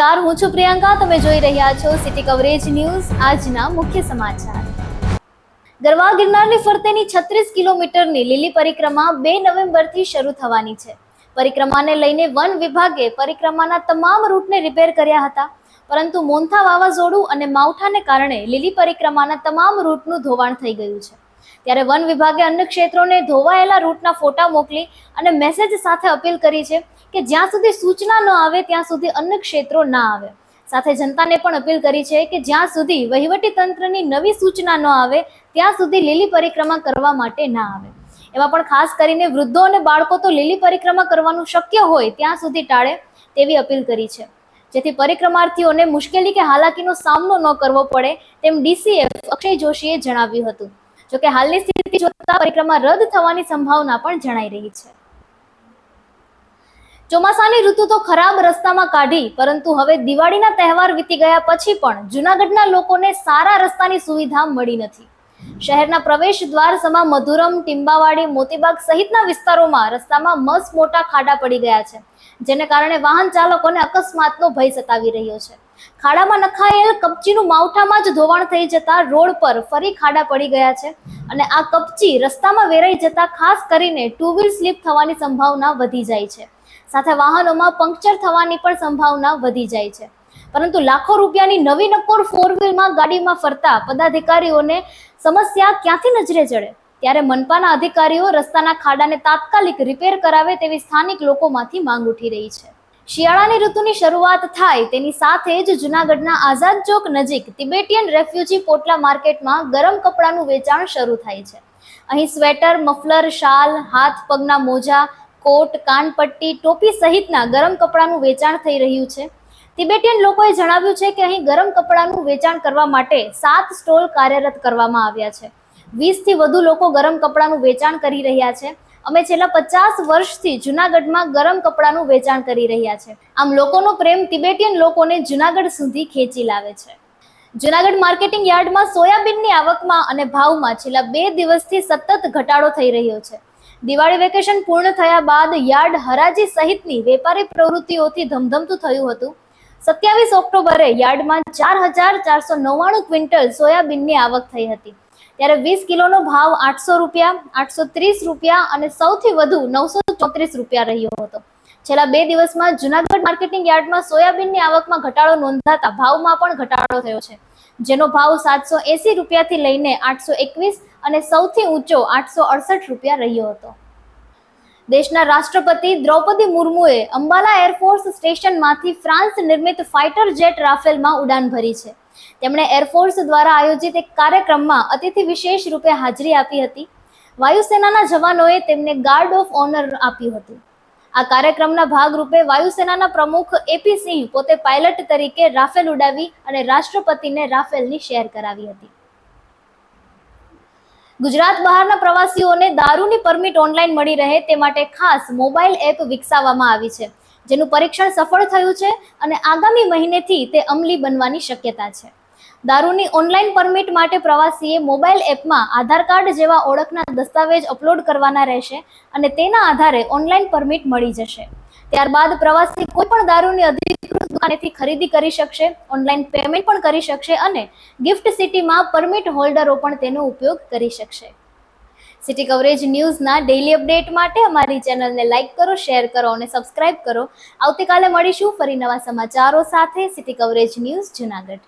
નમસ્કાર, હું છું પ્રિયંકા. તમે જોઈ રહ્યા છો સિટી કવરેજ ન્યૂઝ. આજના મુખ્ય સમાચાર. ગરવા ગિરનારની ફરતેની 36 કિલોમીટરની લીલી પરિક્રમા 2 નવેમ્બરથી શરૂ થવાની છે. પરિક્રમાને લઈને વન વિભાગે પરિક્રમાના તમામ રૂટને રિપેર કર્યા હતા, પરંતુ મોન્થા વાવાઝોડું અને માવઠાને કારણે લીલી પરિક્રમાના તમામ રૂટનું ધોવાણ થઈ ગયું છે. ત્યારે વન વિભાગે અન્ય ક્ષેત્રોને ધોવાયેલા રૂટના ફોટા મોકલી અને મેસેજ સાથે અપીલ કરી છે કે જ્યાં સુધી સૂચના ન આવે ત્યાં સુધી અન્ય ક્ષેત્રો ના આવે. સાથે જનતાને પણ અપીલ કરી છે કે જ્યાં સુધી વહીવટી તંત્રની નવી સૂચના ન આવે ત્યાં સુધી લીલી પરિક્રમા કરવા માટે ના આવે. એમાં પણ ખાસ કરીને વૃદ્ધો અને બાળકો તો લીલી પરિક્રમા કરવાનું શક્ય હોય ત્યાં સુધી ટાળે તેવી અપીલ કરી છે, જેથી પરિક્રમાર્થીઓને મુશ્કેલી કે હાલાકીનો સામનો ન કરવો પડે તેમ ડીસીએફ અક્ષય જોશીએ જણાવ્યું હતું. જોકે હાલની સ્થિતિ જોતા પરિક્રમા રદ થવાની સંભાવના પણ જણાઈ રહી છે. ચોમાસાની ઋતુ તો ખરાબ રસ્તામાં કાઢી, પરંતુ હવે દિવાળીના તહેવાર વીતી ગયા પછી પણ જૂનાગઢના લોકોને સારા રસ્તાની સુવિધા મળી નથી. શહેરના પ્રવેશ દ્વાર સમા મધુરમ, ટીમ્બાવાડી, મોતીબાગ સહિતના વિસ્તારોમાં રસ્તામાં મસ્ત મોટા ખાડા પડી ગયા છે, જેને કારણે વાહન ચાલકોને અકસ્માતનો ભય સતાવી રહ્યો છે. ખાડામાં નખાયેલ કપચીનું માવઠામાં જ ધોવાણ થઈ જતા રોડ પર ફરી ખાડા પડી ગયા છે અને આ કપચી રસ્તામાં વેરાઈ જતા ખાસ કરીને ટુ વ્હીલ સ્લીપ થવાની સંભાવના વધી જાય છે. સાથે વાહનોમાં પંક્ચર થવાની પણ સંભાવના વધી જાય છે. પરંતુ લાખો રૂપિયાની નવી નક્કોર 4 વ્હીલમાં ગાડીમાં ફરતા પદાધિકારીઓને સમસ્યા ક્યાંથી નજરે ચડે? ત્યારે મનપાના અધિકારીઓ રસ્તાના ખાડાને તાત્કાલિક રિપેર કરાવે તેવી સ્થાનિક લોકોમાંથી માંગ ઉઠી રહી છે. શિયાળાની ઋતુની શરૂઆત થાય તેની સાથે જ જૂનાગઢના આઝાદ ચોક નજીક તિબેટિયન રેફ્યુજી પોટલા માર્કેટમાં ગરમ કપડાનું વેચાણ શરૂ થાય છે. અહીં સ્વેટર, મફલર, શાલ, હાથ પગના મોજા, કોટ, કાનપટ્ટી, ટોપી સહિતના ગરમ કપડાનું વેચાણ થઈ રહ્યું છે. તિબેટિયન લોકોએ જણાવ્યું છે કે અહીં ગરમ કપડાનું વેચાણ કરવા માટે 7 સ્ટોલ કાર્યરત કરવામાં આવ્યા છે. 20 થી વધુ લોકો ગરમ કપડાનું વેચાણ કરી રહ્યા છે. અમે છેલ્લા 50 વર્ષથી જૂનાગઢમાં ગરમ કપડાનું વેચાણ કરી રહ્યા છે. આમ લોકોનો પ્રેમ તિબેટિયન લોકોને જૂનાગઢ સુધી ખેંચી લાવે છે. જૂનાગઢ માર્કેટિંગ યાર્ડમાં સોયાબીનની આવકમાં અને ભાવમાં છેલ્લા 2 દિવસથી સતત ઘટાડો થઈ રહ્યો છે. દિવાળી વેકેશન પૂર્ણ થયા બાદ યાર્ડ હરાજી સહિતની વેપારી પ્રવૃત્તિઓથી ધમધમતું થયું હતું. 27 ઓક્ટોબરે યાર્ડમાં 4,499 ક્વિન્ટલ સોયાબીનની આવક થઈ હતી. ત્યારે 20 કિલોનો ભાવ 800 રૂપિયા, 830 રૂપિયા અને સૌથી વધુ 934 રૂપિયા રહ્યો હતો. છેલ્લા 2 દિવસમાં જૂનાગઢ માર્કેટિંગ યાર્ડમાં સોયાબીનની આવકમાં ઘટાડો નોંધાતા ભાવમાં પણ ઘટાડો થયો છે, જેનો ભાવ 780 રૂપિયાથી લઈને 821 અને સૌથી ઊંચો 868 રૂપિયા રહ્યો હતો. દેશના રાષ્ટ્રપતિ દ્રૌપદી મુર્મુએ અંબાલા એરફોર્સ સ્ટેશનમાંથી ફ્રાન્સ નિર્મિત ફાઇટર જેટ રાફેલમાં ઉડાન ભરી છે. તેમણે એરફોર્સ દ્વારા આયોજિત એક કાર્યક્રમમાં અતિથિ વિશેષ રૂપે હાજરી આપી હતી. વાયુસેનાના જવાનોએ તેમને ગાર્ડ ઓફ ઓનર આપ્યું હતું. આ કાર્યક્રમના ભાગરૂપે વાયુસેનાના પ્રમુખ એપી સિંહ પોતે પાયલટ તરીકે રાફેલ ઉડાવી અને રાષ્ટ્રપતિને રાફેલની શેર કરાવી હતી. ગુજરાત બહારના પ્રવાસીઓને દારૂની પરમિટ ઓનલાઈન મળી રહે તે માટે ખાસ મોબાઈલ એપ વિકસાવવામાં આવી છે, જેનું પરીક્ષણ સફળ થયું છે અને આગામી મહિનેથી તે અમલી બનવાની શક્યતા છે. દારૂની ઓનલાઈન પરમિટ માટે પ્રવાસીએ મોબાઈલ એપમાં આધાર કાર્ડ જેવા ઓળખના દસ્તાવેજ અપલોડ કરવાના રહેશે અને તેના આધારે ઓનલાઈન પરમિટ મળી જશે. ત્યારબાદ પ્રવાસી કોઈ પણ દારૂની અધિકૃત દુકાનેથી ખરીદી કરી શકશે, ઓનલાઈન પેમેન્ટ પણ કરી શકશે અને ગિફ્ટ સિટીમાં પરમિટ હોલ્ડરો પણ તેનો ઉપયોગ કરી શકશે. સિટી કવરેજ ન્યૂઝના ડેઇલી અપડેટ માટે અમારી ચેનલને લાઇક કરો, શેર કરો અને સબસ્ક્રાઇબ કરો. આવતીકાલે મળીશું ફરી નવા સમાચારો સાથે. City coverage news Junagadh.